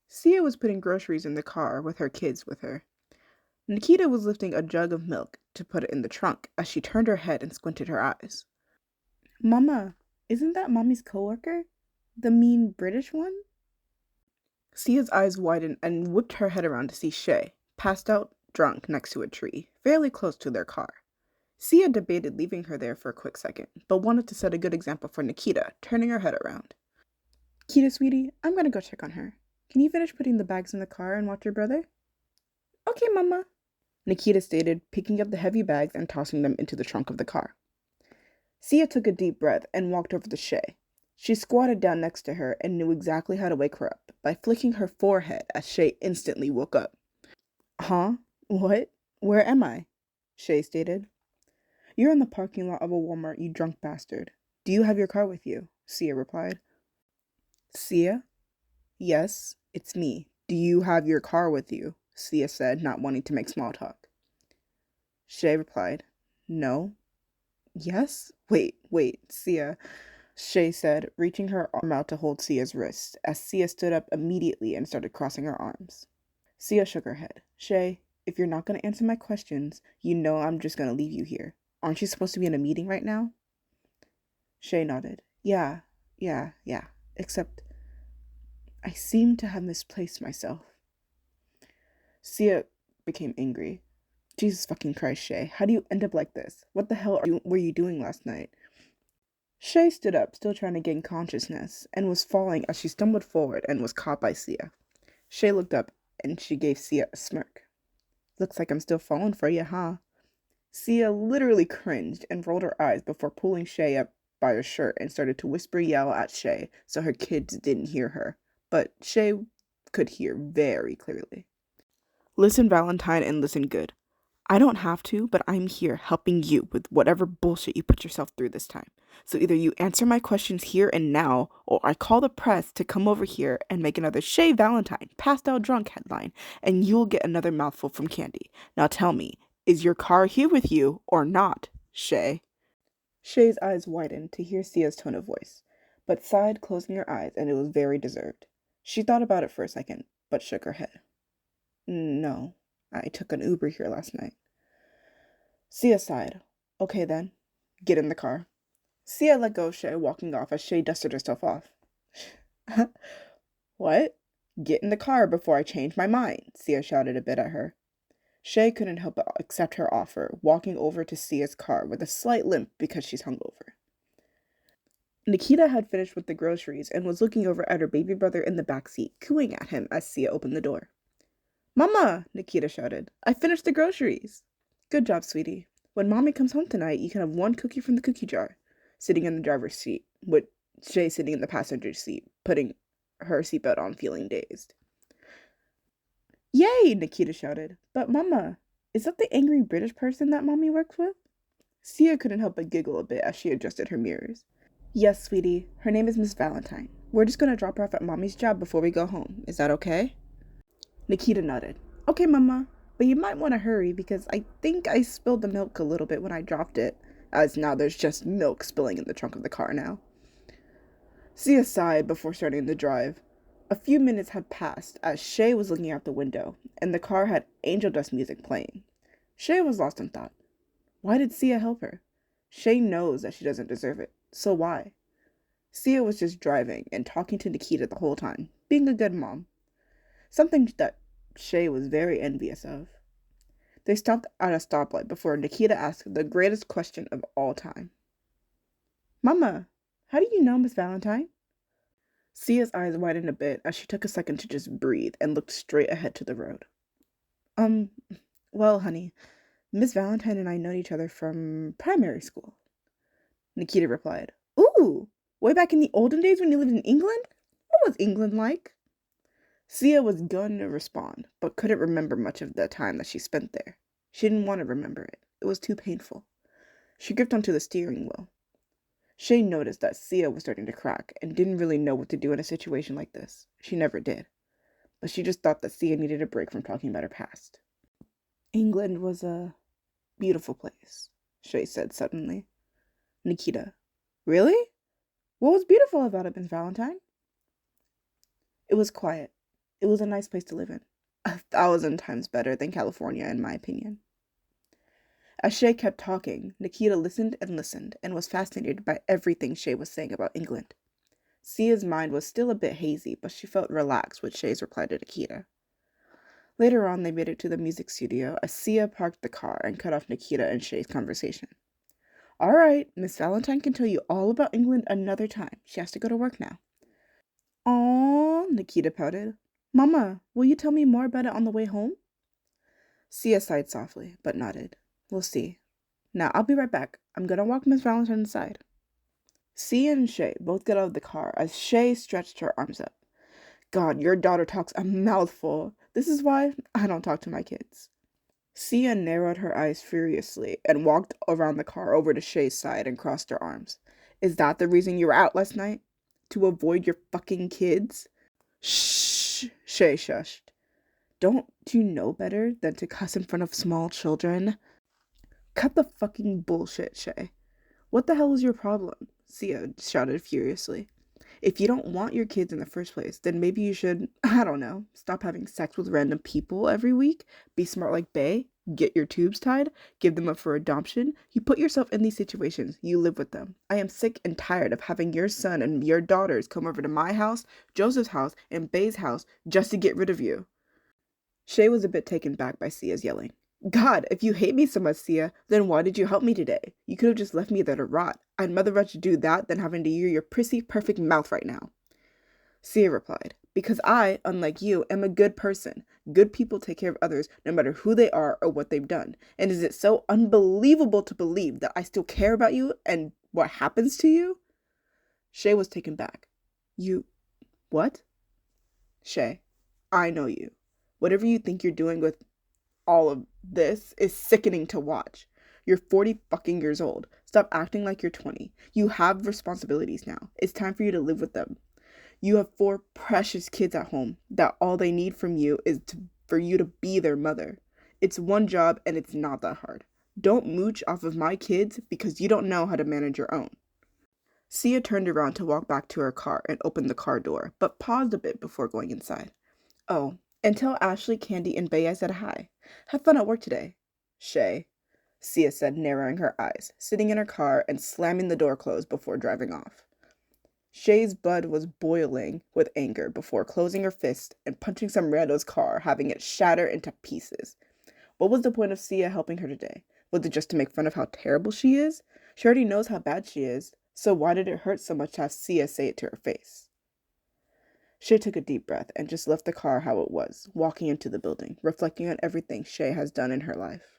Sia was putting groceries in the car with her kids with her. Nikita was lifting a jug of milk to put it in the trunk as she turned her head and squinted her eyes. Mama, isn't that Mommy's coworker? The mean British one? Sia's eyes widened and whipped her head around to see Shea, passed out, drunk, next to a tree, fairly close to their car. Sia debated leaving her there for a quick second, but wanted to set a good example for Nikita, turning her head around. Nikita, sweetie, I'm gonna go check on her. Can you finish putting the bags in the car and watch your brother? Okay, Mama, Nikita stated, picking up the heavy bags and tossing them into the trunk of the car. Sia took a deep breath and walked over to Shea. She squatted down next to her and knew exactly how to wake her up by flicking her forehead as Shea instantly woke up. Huh? What? Where am I? Shea stated. You're in the parking lot of a Walmart, you drunk bastard. Do you have your car with you? Sia replied. Sia? Yes, it's me. Do you have your car with you? Sia said, not wanting to make small talk. Shea replied, No. Yes? Wait, Sia, Shea said, reaching her arm out to hold Sia's wrist, as Sia stood up immediately and started crossing her arms. Sia shook her head. Shea, if you're not going to answer my questions, you know I'm just going to leave you here. Aren't you supposed to be in a meeting right now? Shea nodded. Yeah. Except I seem to have misplaced myself. Sia became angry. Jesus fucking Christ, Shea. How do you end up like this? What the hell were you doing last night? Shea stood up, still trying to gain consciousness, and was falling as she stumbled forward and was caught by Sia. Shea looked up, and she gave Sia a smirk. Looks like I'm still falling for you, huh? Sia literally cringed and rolled her eyes before pulling Shea up by her shirt and started to whisper yell at Shea so her kids didn't hear her. But Shea could hear very clearly. Listen, Valentine, and listen good. I don't have to, but I'm here helping you with whatever bullshit you put yourself through this time. So either you answer my questions here and now, or I call the press to come over here and make another Shea Valentine passed out drunk headline, and you'll get another mouthful from Candy. Now tell me, is your car here with you or not, Shea? Shea's eyes widened to hear Sia's tone of voice, but sighed, closing her eyes, and it was very deserved. She thought about it for a second, but shook her head. No, I took an Uber here last night. Sia sighed. Okay then, get in the car. Sia let go of Shea, walking off as Shea dusted herself off. What? Get in the car before I change my mind, Sia shouted a bit at her. Shea couldn't help but accept her offer, walking over to Sia's car with a slight limp because she's hungover. Nakita had finished with the groceries and was looking over at her baby brother in the back seat, cooing at him as Sia opened the door. Mama, Nakita shouted, I finished the groceries. Good job, sweetie. When Mommy comes home tonight, you can have one cookie from the cookie jar. Sitting in the driver's seat, with Shay sitting in the passenger seat, putting her seatbelt on, feeling dazed. Yay, Nakita shouted. But Mama, is that the angry British person that Mommy works with? Sia couldn't help but giggle a bit as she adjusted her mirrors. Yes, sweetie. Her name is Miss Valentine. We're just gonna drop her off at Mommy's job before we go home. Is that okay? Nakita nodded. Okay, Mama. But you might want to hurry because I think I spilled the milk a little bit when I dropped it, as now there's just milk spilling in the trunk of the car now. Sia sighed before starting the drive. A few minutes had passed as Shea was looking out the window, and the car had angel dust music playing. Shea was lost in thought. Why did Sia help her? Shea knows that she doesn't deserve it, so why? Sia was just driving and talking to Nakita the whole time, being a good mom. Something that Shea was very envious of. They stopped at a stoplight before Nakita asked the greatest question of all time. Mama, how do you know Miss Valentine? Sia's eyes widened a bit as she took a second to just breathe and looked straight ahead to the road. Um, well, honey, Miss Valentine and I know each other from primary school. Nakita replied. Ooh, way back in the olden days when you lived in England? What was England like? Sia was going to respond, but couldn't remember much of the time that she spent there. She didn't want to remember it. It was too painful. She gripped onto the steering wheel. Shea noticed that Sia was starting to crack and didn't really know what to do in a situation like this. She never did. But she just thought that Sia needed a break from talking about her past. England was a beautiful place, Shea said suddenly. Nakita. Really? What was beautiful about it, Miss Valentine? It was quiet. It was a nice place to live in. 1,000 times better than California, in my opinion. As Shea kept talking, Nakita listened and was fascinated by everything Shea was saying about England. Sia's mind was still a bit hazy, but she felt relaxed with Shea's reply to Nakita. Later on, they made it to the music studio as Sia parked the car and cut off Nakita and Shea's conversation. All right, Miss Valentine can tell you all about England another time. She has to go to work now. Aww, Nakita pouted. Mama, will you tell me more about it on the way home? Sia sighed softly, but nodded. We'll see. Now, I'll be right back. I'm gonna walk Miss Valentine inside. Sia and Shea both got out of the car as Shea stretched her arms up. God, your daughter talks a mouthful. This is why I don't talk to my kids. Sia narrowed her eyes furiously and walked around the car over to Shea's side and crossed her arms. Is that the reason you were out last night? To avoid your fucking kids? Shh, Shea shushed. Don't you know better than to cuss in front of small children? Cut the fucking bullshit, Shea. What the hell is your problem? Sia shouted furiously. If you don't want your kids in the first place, then maybe you should, I don't know, stop having sex with random people every week, be smart like Bae, get your tubes tied, give them up for adoption. You put yourself in these situations, you live with them. I am sick and tired of having your son and your daughters come over to my house, Joseph's house, and Bae's house just to get rid of you. Shea was a bit taken back by Sia's yelling. God, if you hate me so much, Sia, then why did you help me today? You could have just left me there to rot. I'd rather rather do that than having to hear your prissy, perfect mouth right now. Sia replied, because I, unlike you, am a good person. Good people take care of others no matter who they are or what they've done. And is it so unbelievable to believe that I still care about you and what happens to you? Shea was taken back. You... what? Shea, I know you. Whatever you think you're doing with all of this is sickening to watch. You're 40 fucking years old. Stop acting like you're 20. You have responsibilities now. It's time for you to live with them. You have 4 precious kids at home that all they need from you is for you to be their mother. It's one job and it's not that hard. Don't mooch off of my kids because you don't know how to manage your own. Sia turned around to walk back to her car and opened the car door, but paused a bit before going inside. Oh, and tell Ashley, Candy, and Bae I said hi. Have fun at work today. Shea, Sia said, narrowing her eyes, sitting in her car and slamming the door closed before driving off. Shea's blood was boiling with anger before closing her fist and punching some rando's car, having it shatter into pieces. What was the point of Sia helping her today? Was it just to make fun of how terrible she is? She already knows how bad she is, so why did it hurt so much to have Sia say it to her face? Shea took a deep breath and just left the car how it was, walking into the building, reflecting on everything Shea has done in her life.